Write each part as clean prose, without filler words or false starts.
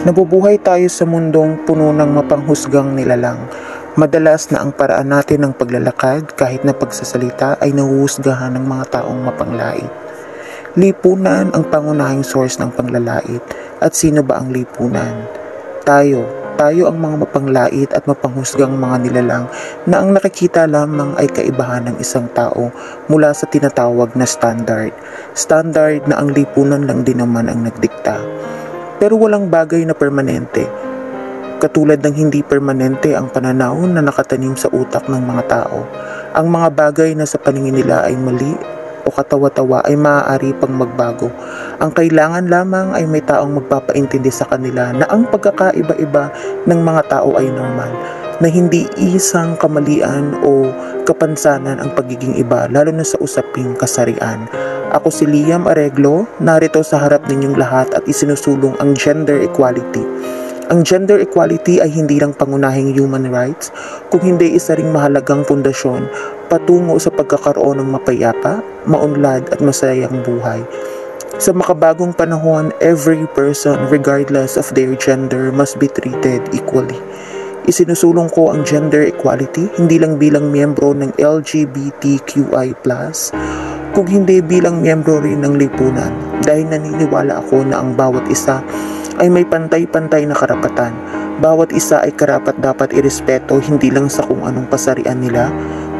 Nabubuhay tayo sa mundong puno ng mapanghusgang nilalang. Madalas na ang paraan natin ng paglalakad kahit na pagsasalita ay nahuhusgahan ng mga taong mapanglait. Lipunan ang pangunahing source ng panglalait. At sino ba ang lipunan? Tayo ang mga mapanglait at mapanghusgang mga nilalang na ang nakikita lamang ay kaibahan ng isang tao mula sa tinatawag na standard. Standard na ang lipunan lang din naman ang nagdikta. Pero walang bagay na permanente. Katulad ng hindi permanente ang pananaw na nakatanim sa utak ng mga tao. Ang mga bagay na sa paningin nila ay mali o katawa-tawa ay maaari pang magbago. Ang kailangan lamang ay may taong magpapaintindi sa kanila na ang pagkakaiba-iba ng mga tao ay normal, na hindi isang kamalian o kapansanan ang pagiging iba, lalo na sa usaping kasarian. Ako si Liam Areglo, narito sa harap ninyong lahat at isinusulong ang gender equality. Ang gender equality ay hindi lang pangunahing human rights, kung hindi isa ring mahalagang pundasyon patungo sa pagkakaroon ng mapayapa, maunlad at masayang buhay. Sa makabagong panahon, every person, regardless of their gender, must be treated equally. Isinusulong ko ang gender equality hindi lang bilang miyembro ng LGBTQI+, kung hindi bilang miyembro rin ng lipunan, dahil naniniwala ako na ang bawat isa ay may pantay-pantay na karapatan. Bawat isa ay karapat-dapat irespeto hindi lang sa kung anong pasarian nila,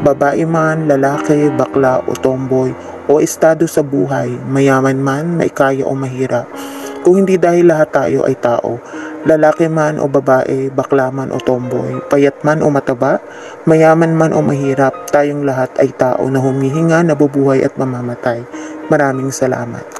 babae man, lalaki, bakla o tomboy, o estado sa buhay, mayaman man, maikaya o mahirap. Kung hindi dahil lahat tayo ay tao, lalaki man o babae, bakla man o tomboy, payat man o mataba, mayaman man o mahirap, tayong lahat ay tao na humihinga, nabubuhay at mamamatay. Maraming salamat.